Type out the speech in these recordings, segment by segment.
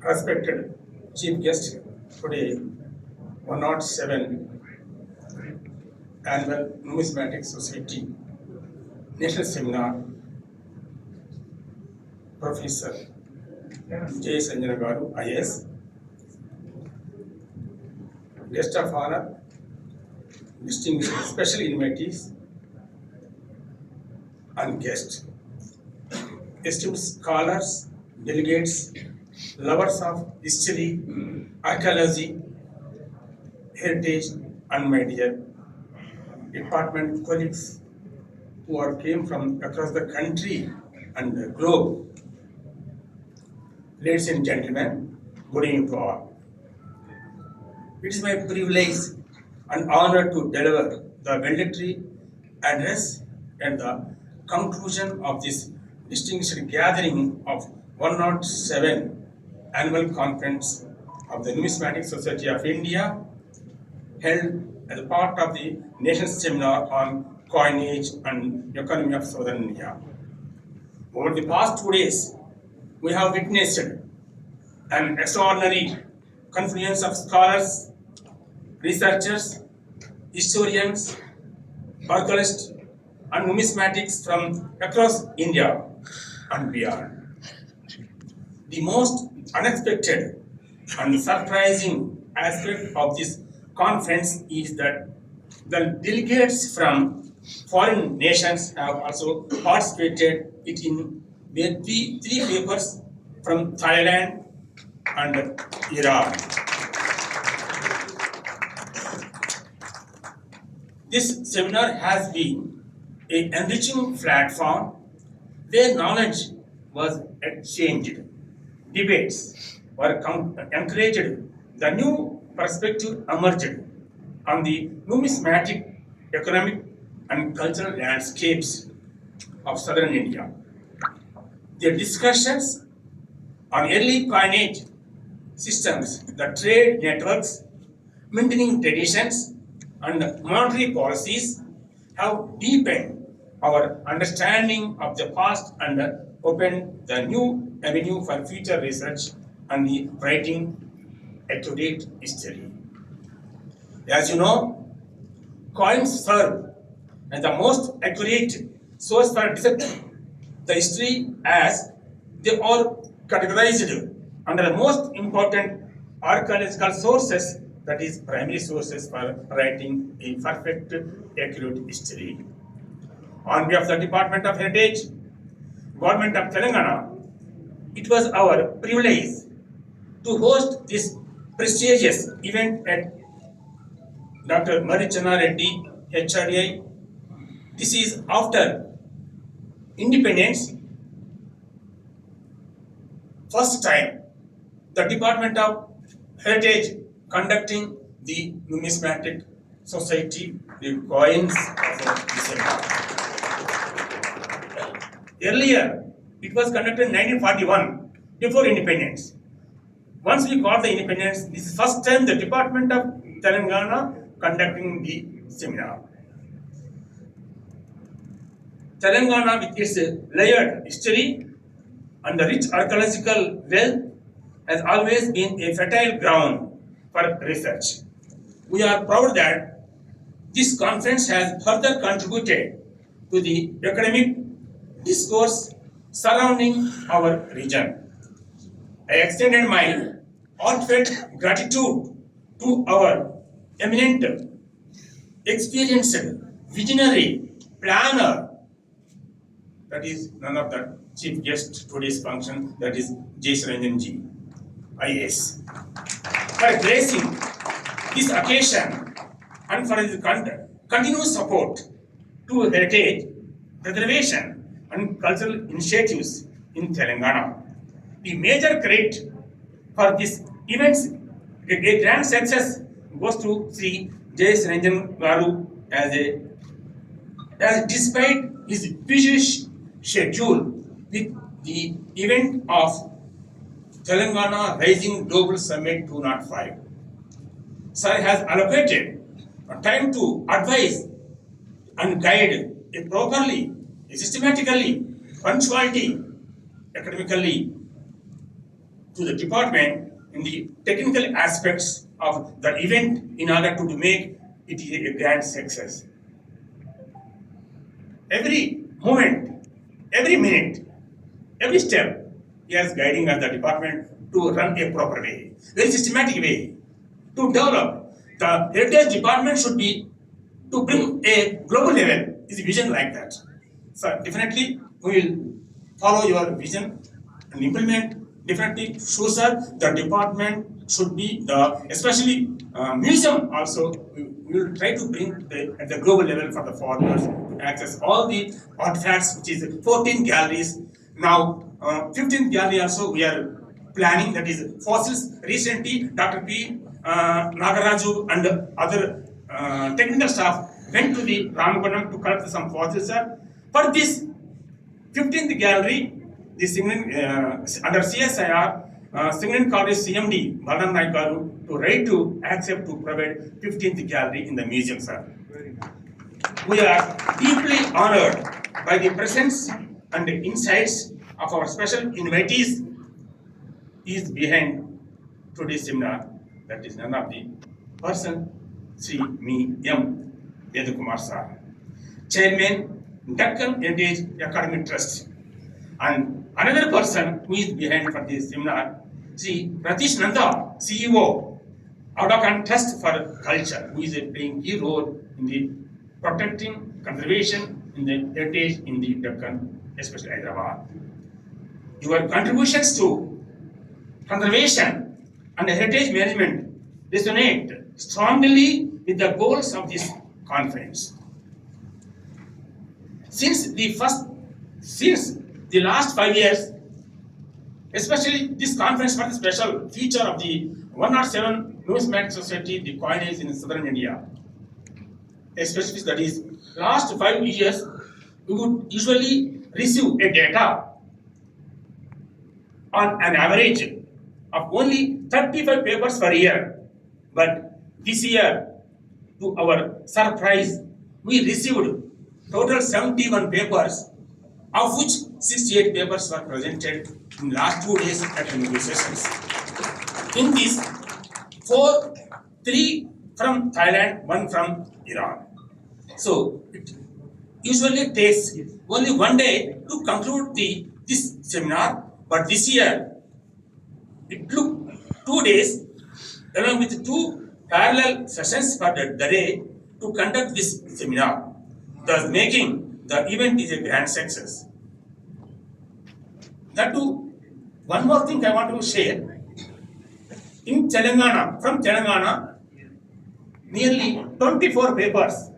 Respected Chief Guest, today 107 Annual Numismatic Society National Seminar, Professor J. Sanjana Garu, IS, Guest of Honor, distinguished special invitees and guests, esteemed scholars, delegates, lovers of history, archaeology, heritage, and my dear department colleagues who came from across the country and the globe. Ladies and gentlemen, good evening to all. It is my privilege and honor to deliver the valedictory address at the conclusion of this distinguished gathering of 107 Annual Conference of the Numismatic Society of India, held as a part of the National Seminar on Coinage and Economy of Southern India. Over the past 2 days, we have witnessed an extraordinary confluence of scholars, researchers, historians, archaeologists, and numismatics from across India and beyond. The most unexpected and surprising aspect of this conference is that the delegates from foreign nations have also participated in three papers from Thailand and Iran. This seminar has been an enriching platform where knowledge was exchanged, debates were encouraged, the new perspective emerged on the numismatic, economic, and cultural landscapes of southern India. The discussions on early coinage systems, the trade networks, maintaining traditions, and monetary policies have deepened our understanding of the past and opened the new avenue for future research and the writing accurate history. As you know, coins serve as the most accurate source for dissecting the history, as they are categorized under the most important archaeological sources, that is primary sources for writing a perfect accurate history. On behalf of the Department of Heritage, Government of Telangana, it was our privilege to host this prestigious event at Dr. MCRHRDI, HRDI. This is after independence, first time the Department of Heritage conducting the Numismatic Society, the coins of December. Earlier, it was conducted in 1941, before independence. Once we got the independence, this is first time the Department of Telangana conducting the seminar. Telangana, with its layered history and the rich archaeological wealth, has always been a fertile ground for research. We are proud that this conference has further contributed to the academic discourse surrounding our region. I extended my heartfelt gratitude to our eminent, experienced, visionary, planner, that is none of the chief guest today's function, that is J. Ranjan Ji, IAS, for gracing this occasion and for his continuous support to heritage, preservation, and cultural initiatives in Telangana. The major credit for this event's a grand success goes to Sri J. Ranjan Garu, as despite his busy schedule with the event of Telangana Rising Global Summit 205. Sir has allocated time to advise and guide properly, systematically, punctuality, academically, to the department in the technical aspects of the event in order to make it a grand success. Every moment, every minute, every step, he is guiding us the department to run a proper way, very systematic way, to develop. The heritage department should be to bring a global level. Is vision like that? So definitely we will follow your vision and implement. Definitely, sure, sir. The department should be the especially museum also. We will try to bring at the global level for the foreigners to access all the artifacts, which is 14 galleries. Now, 15th gallery also we are planning, that is fossils. Recently, Dr. P. Nagaraju and other technical staff went to the Ramagunnam to collect some fossils, sir. For this 15th gallery, the under CSIR, Signature College CMD, Balaram Naik Garu, to right to accept to provide 15th gallery in the museum, sir. We are deeply honored by the presence and the insights of our special invitees is behind today's seminar. That is none of the person, Sri Me M. Vedakumar sir, Chairman, Deccan Heritage Academic Trust. And another person who is behind for this seminar, Sri Ratish Nanda, CEO, Audakan Trust for Culture, who is playing key role in the protecting conservation in the heritage in the Deccan, especially Hyderabad. Your contributions to conservation and heritage management resonate strongly with the goals of this conference. Since the last 5 years, especially this conference for the special feature of the 107 Numismatic Society, the coinage in southern India. Especially that is, last 5 years, we would usually receive a data on an average of only 35 papers per year. But this year, to our surprise, we received total 71 papers, of which 68 papers were presented in last 2 days at the negotiations. In this, 3 from Thailand, 1 from Iran. So it usually takes only 1 day to conclude this seminar, but this year it took 2 days along with 2 parallel sessions for the day to conduct this seminar, thus making the event is a grand success. That too, one more thing I want to share. In Telangana, from Telangana, nearly 24 papers,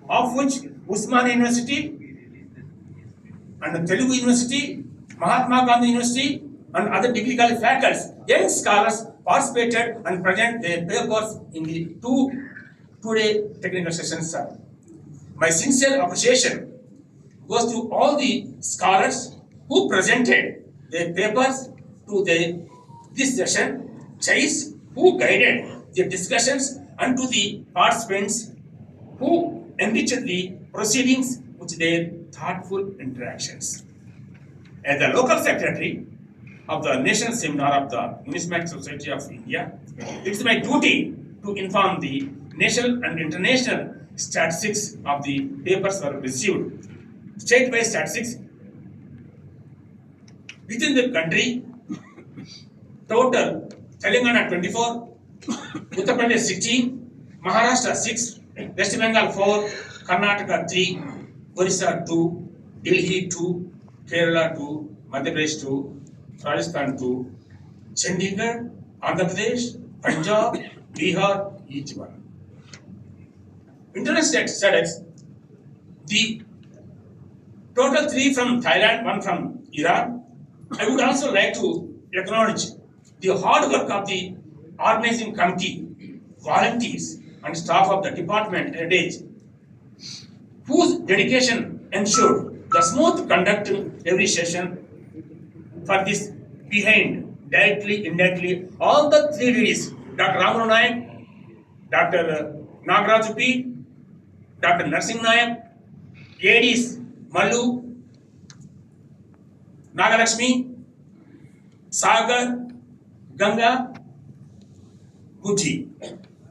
of which Usmania University and Telugu University, Mahatma Gandhi University, and other degree college faculties, young scholars participated and present their papers in the two-day technical sessions, sir. My sincere appreciation goes to all the scholars who presented their papers to this session, chairs who guided the discussions, and to the participants who enriched the proceedings with their thoughtful interactions. As the local secretary of the National Seminar of the Numismatic Society of India, it is my duty to inform the national and international statistics of the papers were received. State-wise statistics within the country, total Telangana 24, Uttar Pradesh 16, Maharashtra 6, West Bengal 4, Karnataka 3, Orissa 2, Delhi 2, Kerala 2, Madhya Pradesh 2, Rajasthan 2, Chandigarh, Andhra Pradesh, Punjab, Bihar, each one. International statistics, the total 3 from Thailand, 1 from Iran. I would also like to acknowledge the hard work of the organizing committee, volunteers, and staff of the department heritage, whose dedication ensured the smooth conduct every session. For this, behind, directly, indirectly, all the 3 ladies, Dr. Ramanu Nayak, Dr. Nagaraju P, Dr. Narsingh Nayak, ADs Mallu, Nagalakshmi, Sagar, Ganga Guti,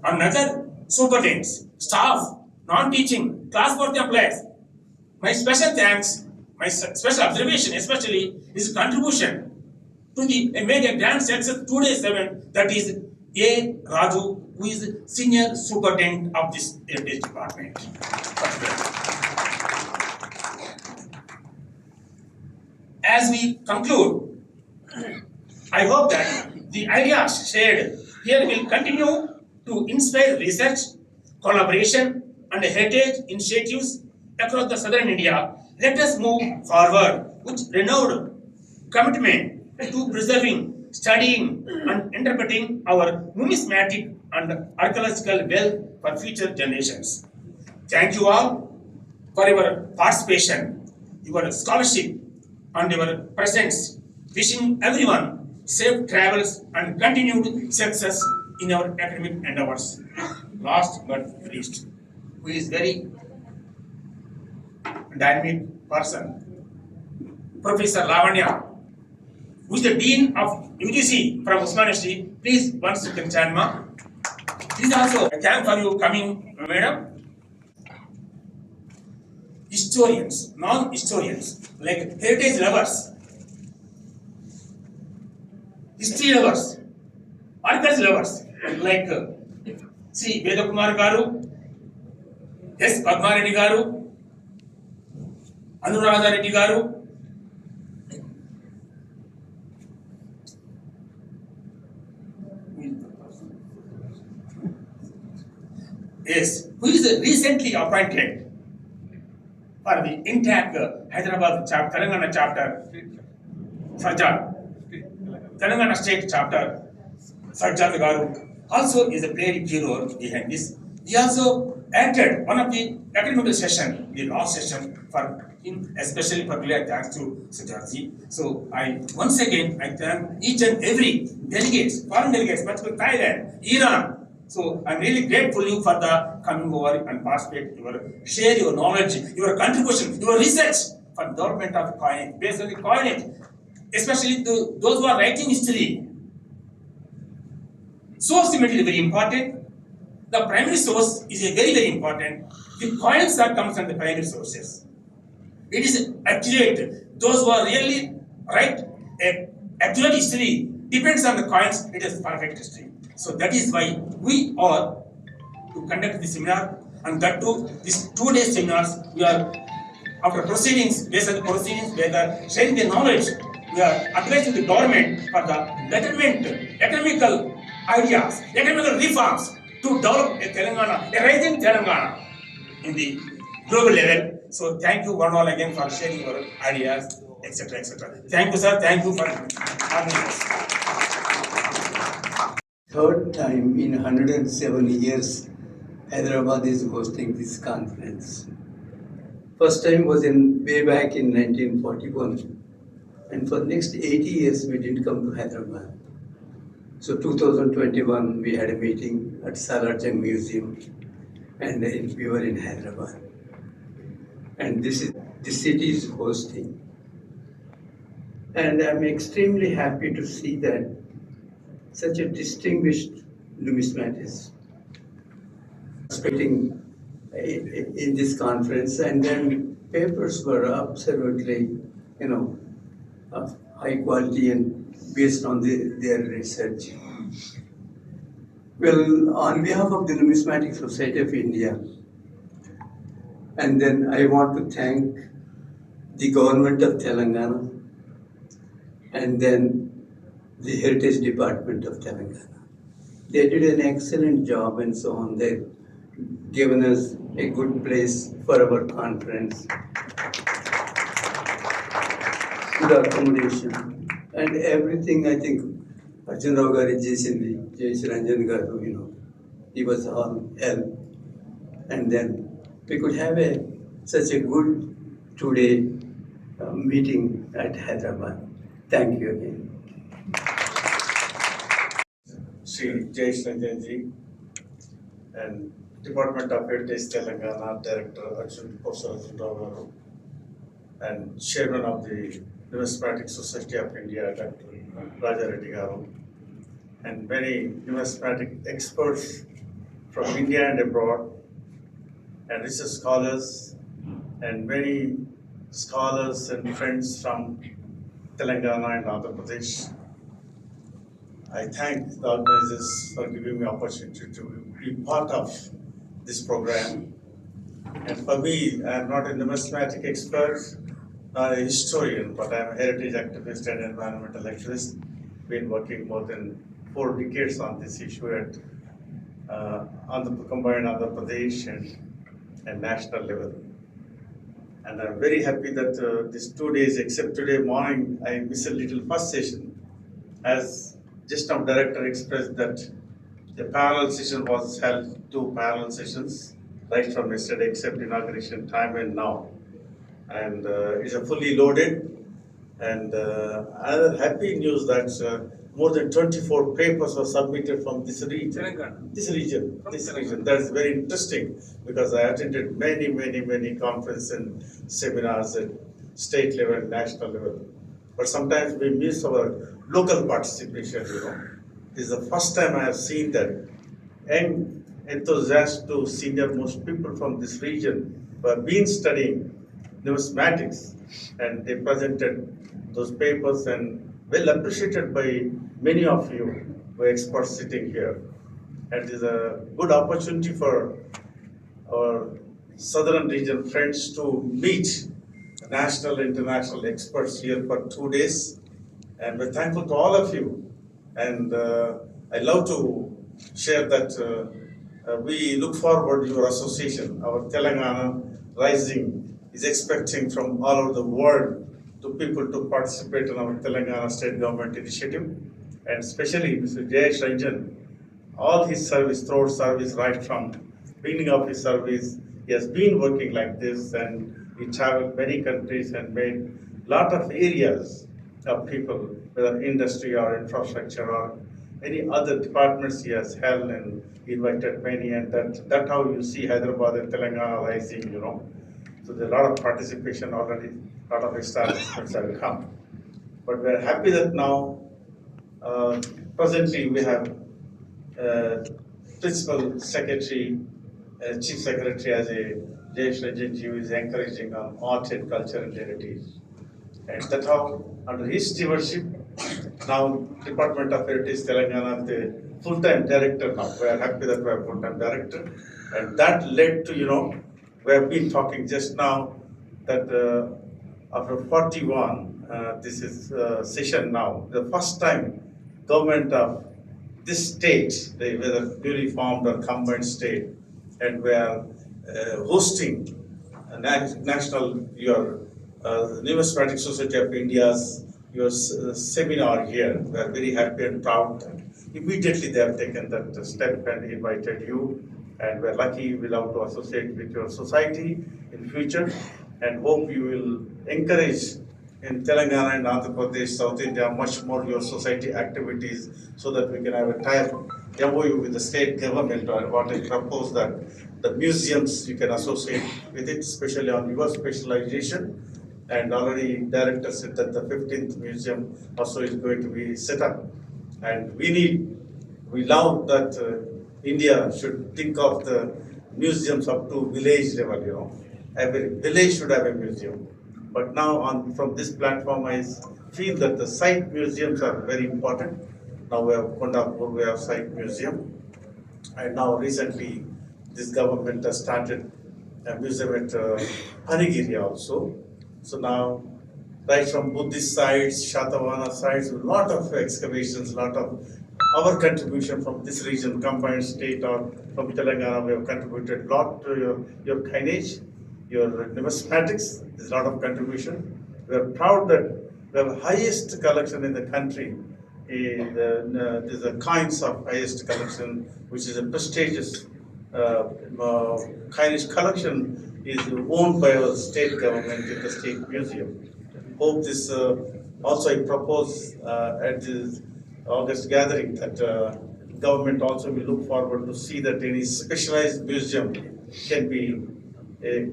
another superintendents, staff, non-teaching, class work employees. My special thanks, my special observation, especially his contribution to the made a grand success 2 days 7. That is A. Raju, who is senior superintendent of this heritage department. As we conclude, I hope that the ideas shared here will continue to inspire research, collaboration, and heritage initiatives across the southern India. Let us move forward with renewed commitment to preserving, studying, and interpreting our numismatic and archaeological wealth for future generations. Thank you all for your participation, your scholarship, and your presence. Wishing everyone safe travels and continued success in our academic endeavors. Last but not least, who is very dynamic person, Professor Lavanya, who is the Dean of UGC from Usmanishri. Please, once you can chant, ma. Please also, I thank for you coming, madam. Historians, non-historians, like heritage lovers, history lovers, archives lovers, like C. Vedakumar Garu, S. Padmareddy Garu, Anuradha Reddy Garu, yes, who is recently appointed for the intact Hyderabad chapter, Telangana chapter, Sajjad, Telangana state chapter, Sajjad Garu, also is a played key role behind this. He also acted one of the academic session, the last session for him, especially particularly thanks to Sajjadji. So I once again I thank each and every delegates, foreign delegates, particularly Thailand, Iran. So I'm really grateful you for the coming over and participate, share your knowledge, your contribution, your research for development of coinage, based on the coinage, especially to those who are writing history. Source material is very important. The primary source is a very important. The coins that comes from the primary sources. It is accurate. Those who are really write accurate history depends on the coins. It is perfect history. So that is why we are to conduct the seminar, and that too, these 2 day seminars, we are after proceedings, based on the proceedings, we are sharing the knowledge, we are advising the government for the betterment, economical ideas, economical reforms to develop a Telangana, a rising Telangana in the global level. So thank you one all again for sharing your ideas, etc., etc. Thank you, sir. Thank you for having us. Third time in 107 years, Hyderabad is hosting this conference. First time was way back in 1941, and for next 80 years we didn't come to Hyderabad. So 2021 we had a meeting at Salarjung Museum, and then we were in Hyderabad. And this city is hosting. And I'm extremely happy to see that such a distinguished numismatist participating in this conference, and then papers were absolutely, of high quality and based on their research. Well, on behalf of the Numismatic Society of India, and then I want to thank the government of Telangana, and then the Heritage Department of Telangana. They did an excellent job and so on. They've given us a good place for our conference, good accommodation, and everything. I think Arjun Rao Gari Jaisindi, Jais Ranjan Garu, he was all help. And then we could have such a good 2 day meeting at Hyderabad. Thank you again. Sri Jais Ranjanji and Department of Heritage Telangana Director Professor Arjun Rao Garu, and Chairman of the Numismatic Society of India, Dr. Raja Reddy Garu, and many numismatic experts from India and abroad, and research scholars, and many scholars and friends from Telangana and Andhra Pradesh. I thank the organizers for giving me opportunity to be part of this program. And for me, I am not a numismatic expert, not a historian, but I am a heritage activist and environmental activist. Been working more than 4 decades on this issue at combined Andhra Pradesh and national level. And I'm very happy that these 2 days, except today morning, I miss a little first session, as just now director expressed that the parallel session was held, 2 parallel sessions, right from yesterday, except inauguration time and now. And it's a fully loaded. And another happy news that more than 24 papers were submitted from this region. Telangana. This region. That is very interesting because I attended many conferences and seminars at state level, national level. But sometimes we miss our local participation, This is the first time I have seen that young enthusiasts to senior most people from this region who have been studying numismatics, and they presented those papers and well appreciated by many of you who are experts sitting here. And it is a good opportunity for our southern region friends to meet national, international experts here for 2 days. And we're thankful to all of you. And I love to share that we look forward to your association. Our Telangana Rising is expecting from all over the world to people to participate in our Telangana state government initiative. And especially Mr. Jayesh Ranjan, all his service, throughout service, right from beginning of his service, he has been working like this, and he traveled many countries and made lot of areas of people, whether industry or infrastructure or any other departments he has held, and he invited many, and that's how you see Hyderabad and Telangana rising, So there's a lot of participation already, a lot of establishments have come. But we're happy that now, presently we have principal secretary, chief secretary as a Jayesh Ranjan who is encouraging on art and culture and heritage. And that's how, under his stewardship, now Department of Heritage Telangana, the full-time director now. We are happy that we have full-time director. And that led to, we have been talking just now that after 41, this is session now, the first time government of this state, whether newly formed or combined state, and we are hosting a national, Numismatic Society of India's seminar here. We are very happy and proud. Immediately they have taken that step and invited you, and we're lucky we love to associate with your society in future, and hope you will encourage in Telangana and Andhra Pradesh, South India, much more your society activities, so that we can have a tie MOU with the state government, or what I propose that the museums you can associate with it, especially on your specialization. And already director said that the 15th museum also is going to be set up. And we love that India should think of the museums up to village level, Every village should have a museum. But now from this platform, I feel that the site museums are very important. Now we have Kondapur, we have site museum. And now recently, this government has started a museum at Hanigiri also. So now, right from Buddhist sites, Shatavana sites, a lot of excavations, a lot of our contribution from this region, combined state or from Telangana, we have contributed a lot to your coinage, your numismatics. There's a lot of contribution. We are proud that we have the highest collection in the country. There's a coins of highest collection, which is a prestigious coinage collection is owned by our state government in the state museum. Hope this also I propose at this August gathering that government also will look forward to see that any specialized museum can be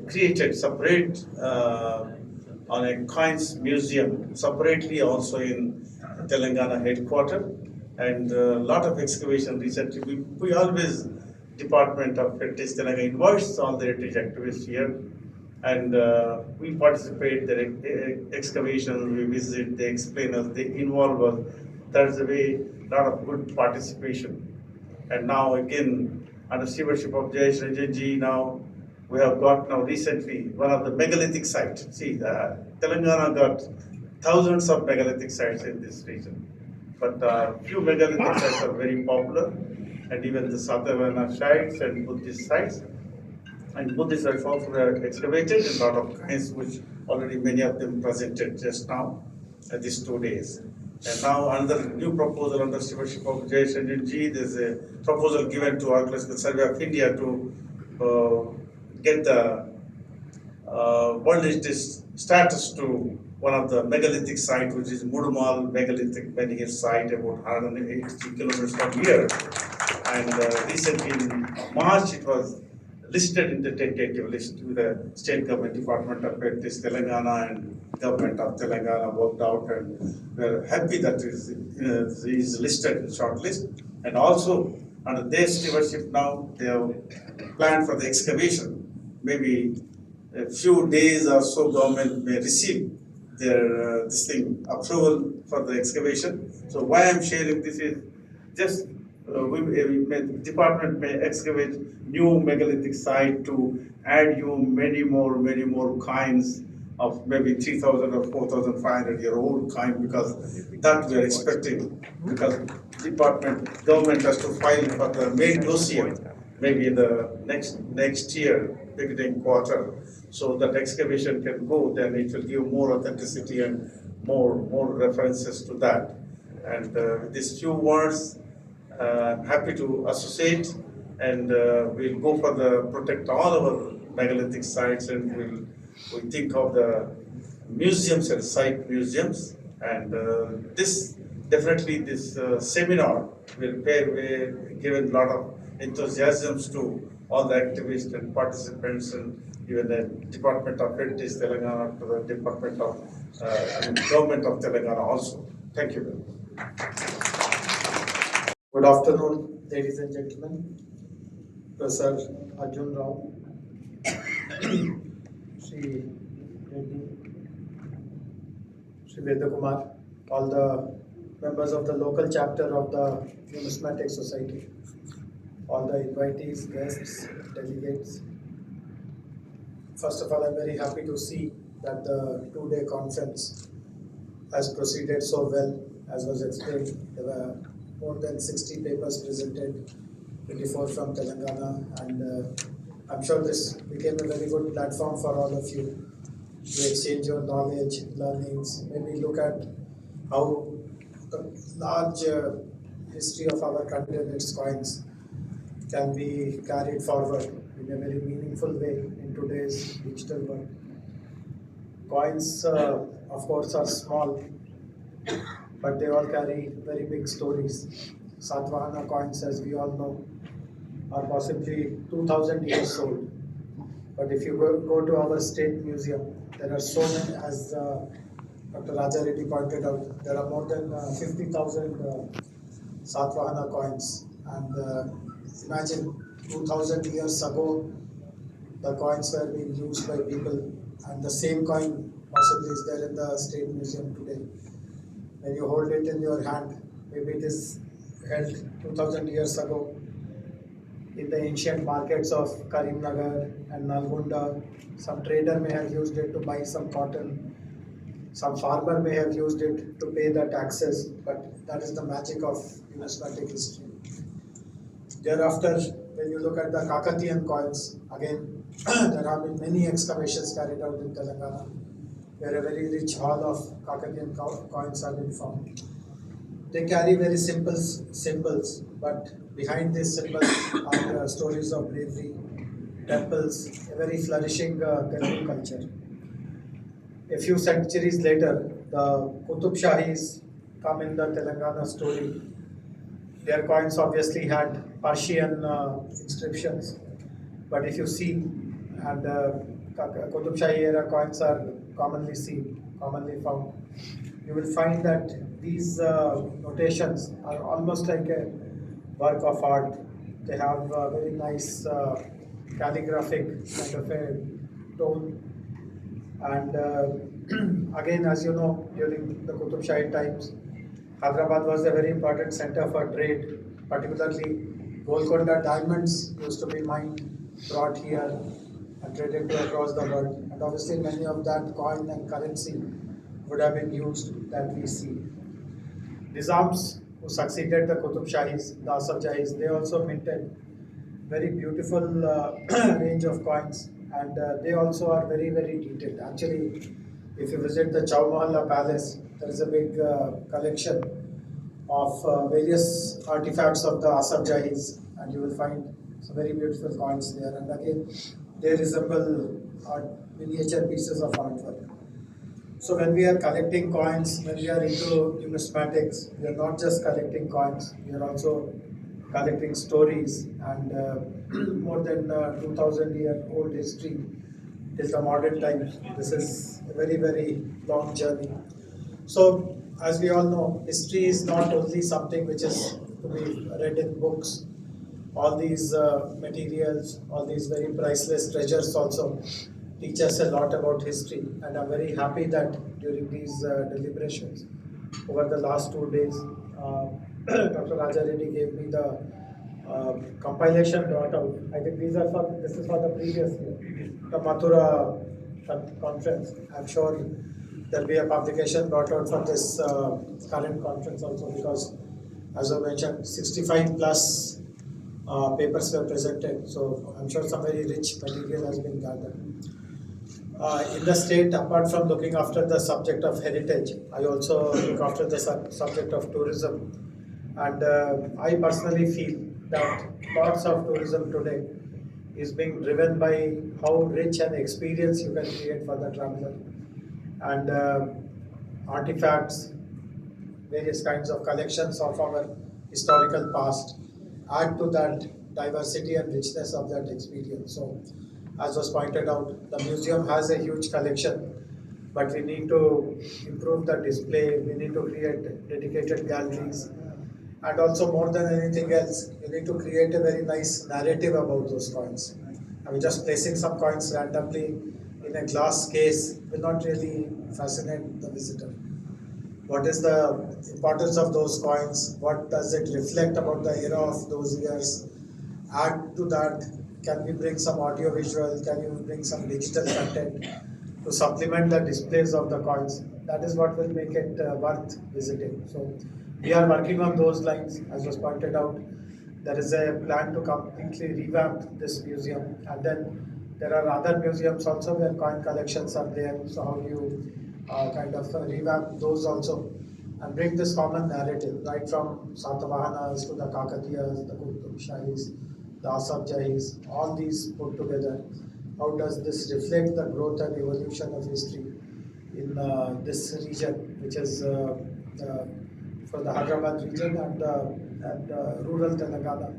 created separate on a coins museum separately also in Telangana headquarters, and a lot of excavation recently. We always, Department of Heritage Telangana invites all the heritage activists here, and we participate the excavation, we visit, they explain us, they involve us. That's the way, lot of good participation. And now again, under stewardship of Jayesh Ranjan ji, now we have got now recently one of the megalithic sites. See, Telangana got thousands of megalithic sites in this region, but few megalithic sites are very popular, and even the Satavahana sites and Buddhist sites. And Buddhist sites also were excavated in a lot of kinds, which already many of them presented just now, these 2 days. And now another new proposal under stewardship of Jayesh Ranjan ji, there's a proposal given to Archaeological Survey of India to get the World Heritage status to one of the megalithic site, which is Mudumal megalithic menhir site, about 180 kilometers from here. And recently in March, it was listed in the tentative list with the state government, Department of Heritage Telangana and government of Telangana worked out, and we're happy that it is listed in short list. And also under their stewardship now, they have planned for the excavation. Maybe a few days or so, government may receive their approval for the excavation. So why I'm sharing this is just department may excavate new megalithic site to add you many more kinds of maybe 3,000 or 4,500 year old kind, because that we are expecting, because government has to file for the main dossier maybe in the next year, beginning quarter, so that excavation can go, then it will give more authenticity and more references to that. And with these few words, happy to associate, and we'll go for the protect all our megalithic sites, and we'll think of the museums and site museums. And this seminar will given a lot of enthusiasms to all the activists and participants, and even the Department of Heritage Telangana, to the Department of Government of Telangana also. Thank you very much. Good afternoon, ladies and gentlemen. Professor Arjun Rao, Sri Reddy, Sri Vedakumar, all the members of the local chapter of the Numismatic Society, all the invitees, guests, delegates. First of all, I'm very happy to see that the two-day conference has proceeded so well. As was explained, there were more than 60 papers presented, 24 from Telangana, and I'm sure this became a very good platform for all of you to exchange your knowledge, learnings, maybe look at how the large history of our country and its coins can be carried forward in a very meaningful way in today's digital world. Coins, of course, are small, but they all carry very big stories. Satvahana coins, as we all know, are possibly 2,000 years old. But if you go to our state museum, there are so many, as Dr. Raja Reddy pointed out, there are more than 50,000 Satvahana coins. And imagine 2,000 years ago, the coins were being used by people, and the same coin possibly is there in the state museum today. When you hold it in your hand, maybe it is held 2,000 years ago in the ancient markets of Karimnagar and Nalgonda. Some trader may have used it to buy some cotton. Some farmer may have used it to pay the taxes, but that is the magic of numismatic history. Thereafter, when you look at the Kakatiyan coins, again, there have been many excavations carried out in Telangana, where a very rich haul of Kakatiyan coins have been found. They carry very simple symbols, but behind these symbols are stories of bravery, temples, a very flourishing Telugu culture. A few centuries later, the Qutub Shahis come in the Telangana story. Their coins obviously had Persian inscriptions, but if you see, and Qutub Shahi era coins are commonly found, you will find that these notations are almost like a work of art. They have a very nice calligraphic kind of a tone. And again, as you know, during the Qutub Shahi times, Hyderabad was a very important center for trade, particularly Golconda diamonds used to be mined, brought here and traded to across the world. And obviously many of that coin and currency would have been used that we see. Nizams who succeeded the Qutub Shahis, the Asaf Jahis, they also minted very beautiful range of coins, and they also are very, very detailed. Actually, if you visit the Chow Mahalla Palace, there is a big collection of various artifacts of the Asaf Jahis, and you will find some very beautiful coins there. And again, they resemble miniature pieces of artwork. So when we are collecting coins, when we are into numismatics, we are not just collecting coins, we are also collecting stories and more than 2000-year-old history till the modern times. This is a very, very long journey. So as we all know, history is not only something which is to be read in books. All these materials, all these very priceless treasures also teach us a lot about history, and I'm very happy that during these deliberations over the last 2 days, Dr. Raja Reddy gave me the compilation brought out. I think this is for the previous year, the Mathura conference. I'm sure there'll be a publication brought out for this current conference also, because as I mentioned, 65 plus papers were presented, so I'm sure some very rich material has been gathered. In the state, apart from looking after the subject of heritage, I also look after the subject of tourism. And I personally feel that lots of tourism today is being driven by how rich an experience you can create for the traveler. And artifacts, various kinds of collections of our historical past add to that diversity and richness of that experience. So, as was pointed out, the museum has a huge collection, but we need to improve the display, we need to create dedicated galleries, and also more than anything else, you need to create a very nice narrative about those coins. I mean, just placing some coins randomly in a glass case will not really fascinate the visitor. What is the importance of those coins? What does it reflect about the era of those years? Add to that, can we bring some audio visual? Can you bring some digital content to supplement the displays of the coins? That is what will make it worth visiting. So we are working on those lines, as was pointed out. There is a plan to completely revamp this museum, and then there are other museums also where coin collections are there. So how do you kind of revamp those also and bring this common narrative, right from Satavahanas to the Kakatiyas, the Qutub Shahis, the Asaf Jahis, all these put together. How does this reflect the growth and evolution of history in this region, which is for the Hyderabad region and rural Telangana,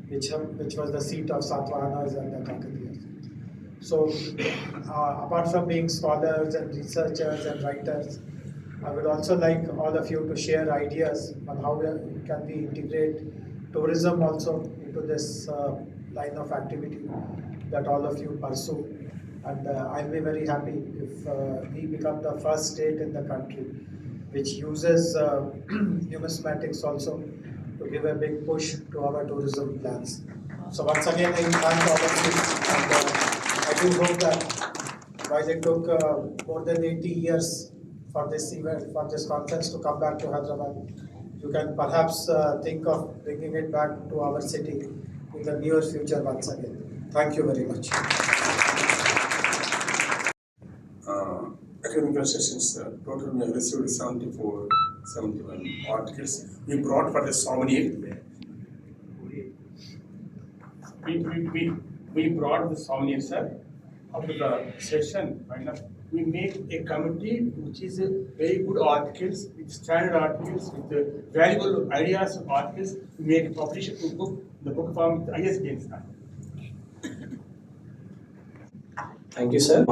which was the seat of Satavahanas and the Kakatiyas. So, apart from being scholars and researchers and writers, I would also like all of you to share ideas on how can we integrate tourism also into this line of activity that all of you pursue. And I'll be very happy if we become the first state in the country which uses numismatics also to give a big push to our tourism plans. So once again, I thank all of you, and I do hope that while it took more than 80 years for this event, for this conference to come back to Hyderabad, you can perhaps think of bringing it back to our city in the near future once again. Thank you very much. Academic sessions, total we have received 71 articles. We brought for the CERMONY. We brought the CERMONY, sir. After the session, we make a committee which is very good articles, with standard articles, with valuable ideas of articles. We make a publish a book, the book form with ISBN. Thank you, sir.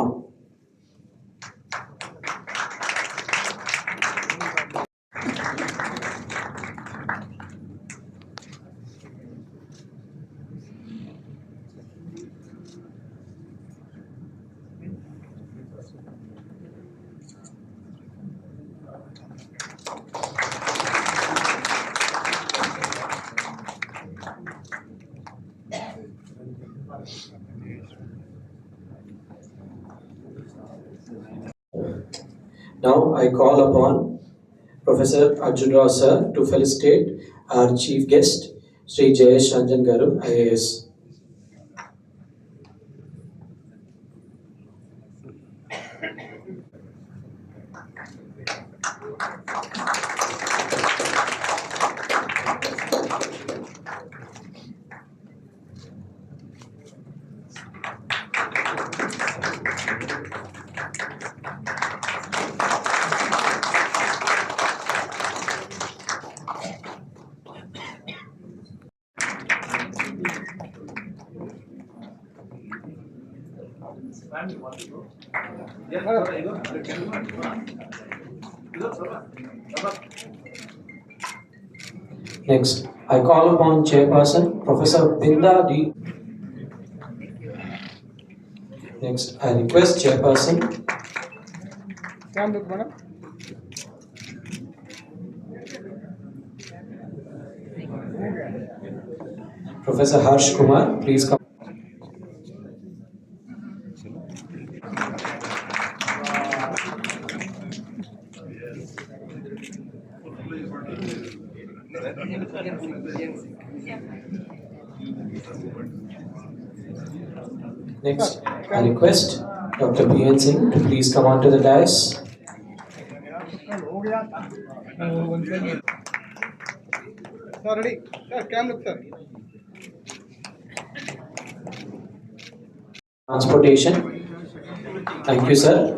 Now I call upon Professor Arjunrao sir to felicitate our chief guest, Sri Jayesh Ranjan Garu, IAS. Next, I call upon Chairperson Professor Binda D. Next, I request Chairperson Professor Harsh Kumar, please come. Next, I request Dr. B.N. Singh to please come onto the dais. Transportation. Thank you, sir.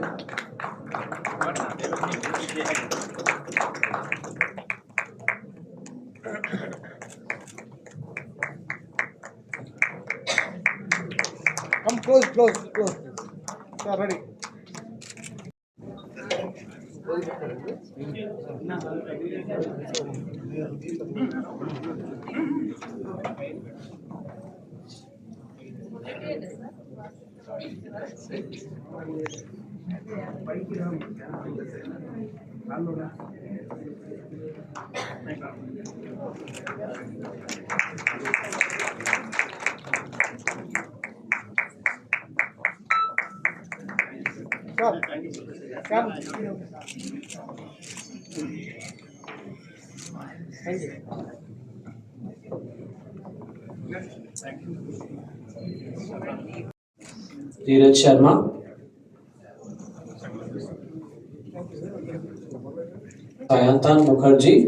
Come close. Sir, ready. Sir, come. Thank you. Dheeraj Sharma. Sayantan Mukherjee.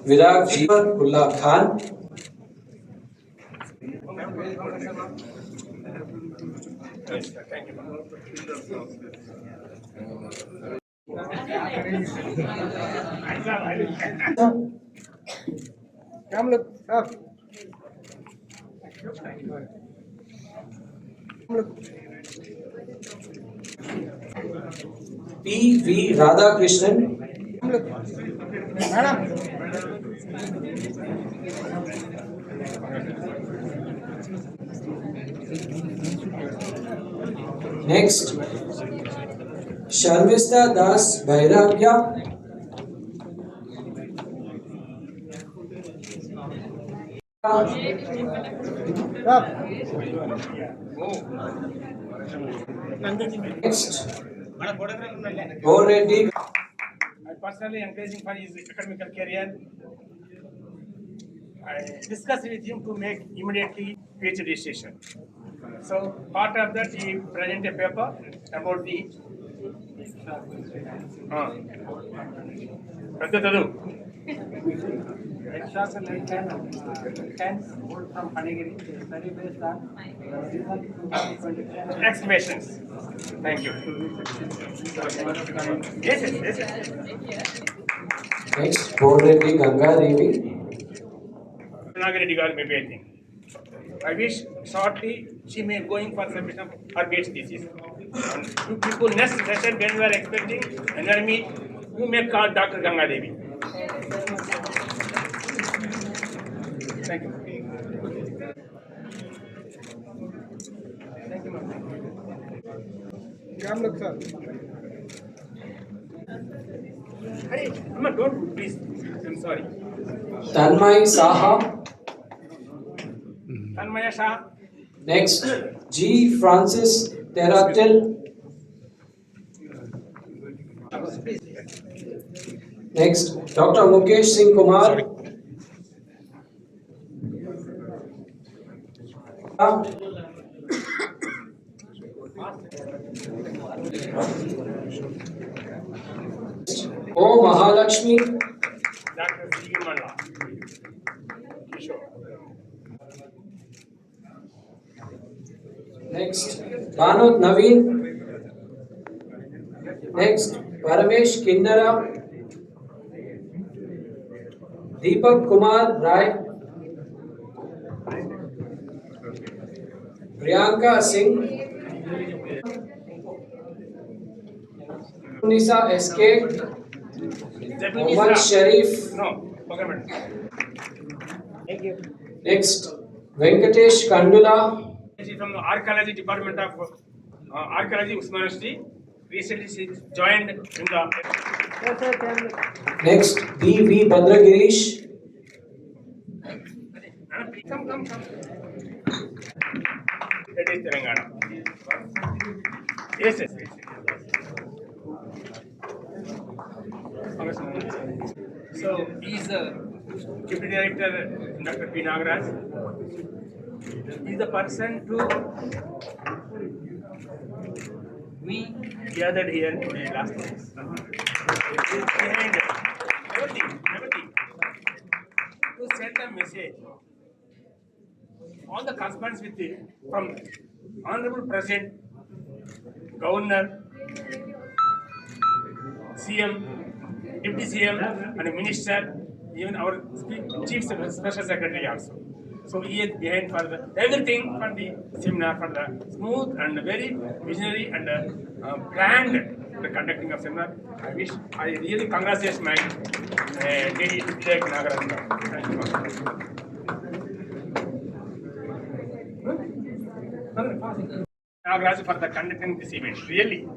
Virag Ullah Khan. Come look, sir. Look. P.V. Radhakrishnan. Look. Madam. Next, Sharvista Das Vairagya. Next, Reddy. I personally encouraging for his academic career. I discussed with him to make immediately PhD registration. So part of that he present a paper about the excavations. Thank you. Yes. Next, Reddy Ganga Devi. Nagareddy Garu maybe I think. I wish shortly she may going for submission of her PhD thesis. And you people next session when you are expecting and I meet, you may call Dr. Ganga Devi. Thank you. Thank you, ma'am. Come look, sir. Hey, Amma, don't please. I'm sorry. Tanmay Saha. Tanmaya Shah. Next, G. Francis Terratil. Next, Dr. Mukesh Singh Kumar. O. Mahalakshmi. Dr. Sigimalla. Next, Banod Naveen. Next, Paramesh Kindara. Deepak Kumar Rai. Priyanka Singh. Nisa SK. Mohammad Sharif. No, okay, madam. Next, Venkatesh Kandula. She is from the archaeology department of archaeology Usmanishti. Recently she joined in the. Next, B.V. Bhadragirish. Come. That is Telangana. Yes. So he is the deputy director, Dr. P. Nagaraj. He is the person to we gathered here today last month. He is behind everything to send a message. All the correspondence with the, from Honorable President, Governor, CM, Deputy CM, and Minister, even our Chief Special Secretary also. So he is behind for the everything for the seminar, for the smooth and very visionary and planned the conducting of seminar. I really congratulate my lady Vivek Nagaraj. Thank you. Nagaraj for the conducting this event. Really.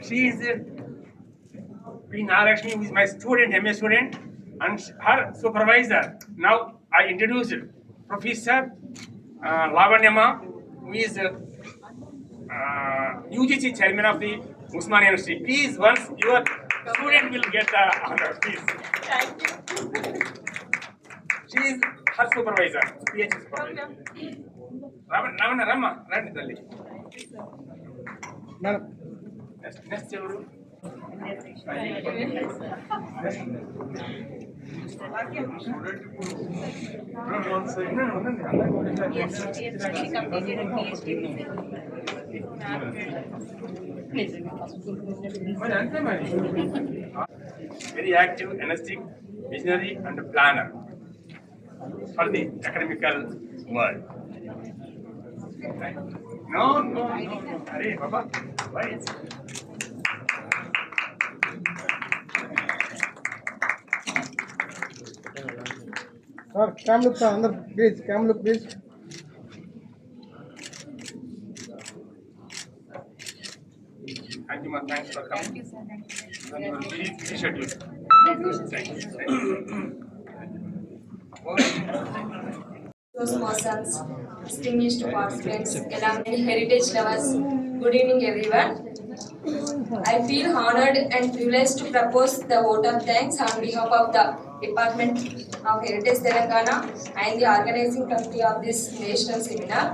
She is P. Nalakshmi, who is my student, MA student, and her supervisor. Now I introduced Professor Lavanyama, who is UGC chairman of the Usmania University. Please, once your student will get the honor, please. Thank you. She is her supervisor, PhD supervisor. Rama, right, Dalli. Madam. Next, ఎవరు? మరి అంతే మరి. Very active, energetic, visionary, and planner for the academical world. No. Arey, Baba, why? Sir, cam look sir, under please, cam look please. Thank you, man. Thanks for coming. Thank you, sir. Thank you. Very schedule. Thank you. Those persons, distinguished participants, alumni, heritage lovers, good evening everyone. I feel honored and privileged to propose the vote of thanks on behalf of the Department of Heritage Telangana and the organizing committee of this national seminar.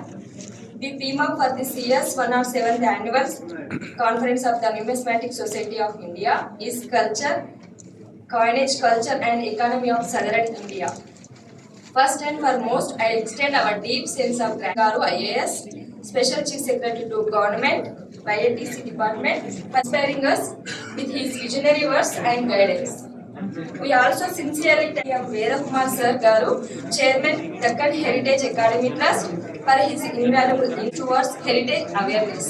The theme for this year's 107th annual conference of the Numismatic Society of India is culture, coinage, culture and economy of southern India. First and foremost, I extend our deep sense of gratitude to IAS, Special Chief Secretary to Government, YATC Department, for inspiring us with his visionary words and guidance. We also sincerely thank Veerakumar Sir Garu, Chairman, Deccan Heritage Academy Trust, for his invaluable input towards heritage awareness.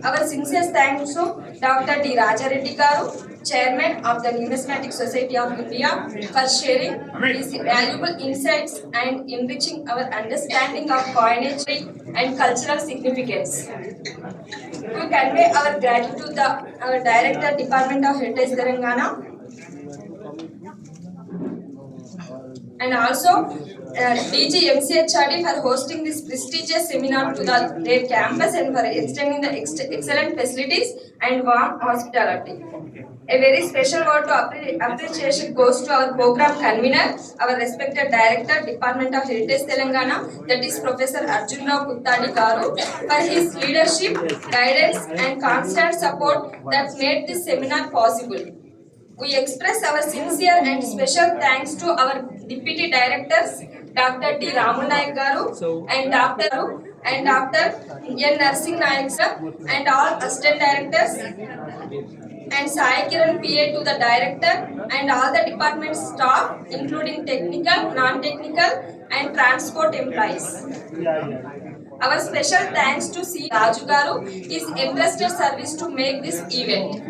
Our sincere thanks to Dr. D. Rajareddy Garu, Chairman of the Numismatic Society of India, for sharing his valuable insights and enriching our understanding of coinage and cultural significance. We convey our gratitude to our Director, Department of Heritage, Telangana, and also DG MCRHRDI for hosting this prestigious seminar to their campus and for extending the excellent facilities and warm hospitality. A very special word to appreciation goes to our program convener, our respected Director, Department of Heritage Telangana, that is Professor Arjunrao Kuttani Garu, for his leadership, guidance and constant support that made this seminar possible. We express our sincere and special thanks to our Deputy Directors, Dr. T. Ramu Nayak Garu and Dr. N. Nursing Nayak sir, and all Assistant Directors, and Sai Kiran PA to the Director and all the department staff, including technical, non-technical and transport employees. Our special thanks to C. Raju Garu, his entrusted service to make this event.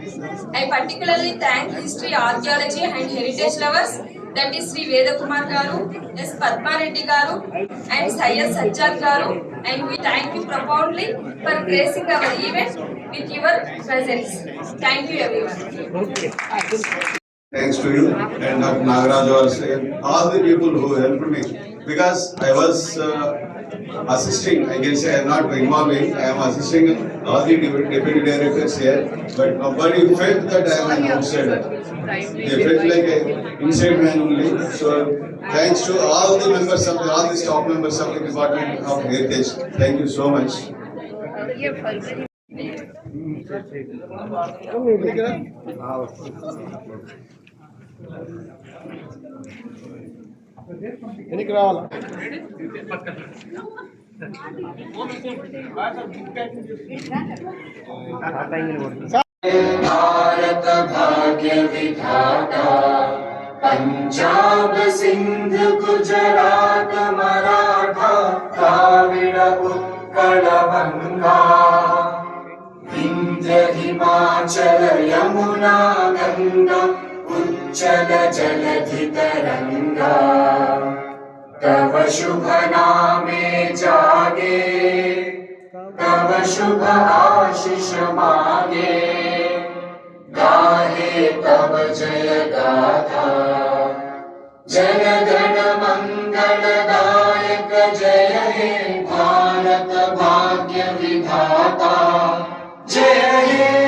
I particularly thank history, archaeology and heritage lovers, that is Sri Vedakumar Garu, S. Padma Reddy Garu and Syed Sajjad Garu, and we thank you profoundly for gracing our event with your presence. Thank you everyone. Thanks to you and Dr. Nagaraj also, all the people who helped me, because I was assisting, I can say I am not involving, I am assisting all the deputy directors here, but nobody felt that I am an outsider. They felt like an inside man only. So thanks to all the members of all the staff members of the Department of Heritage. Thank you so much. ఎనికి రావాలా भारत भाग्य विधाता पंजाब सिंध गुजरात मराठा द्राविड उत्कल बंगा विंध्य हिमाचल यमुना गंगा उच्चल जलधि तरंगा तव शुभ नामे जागे तव शुभ आशीष मागे गाहे तव जय गाथा जय गण मंगलदायक जय हे भारत भाग्य विधाता जय हे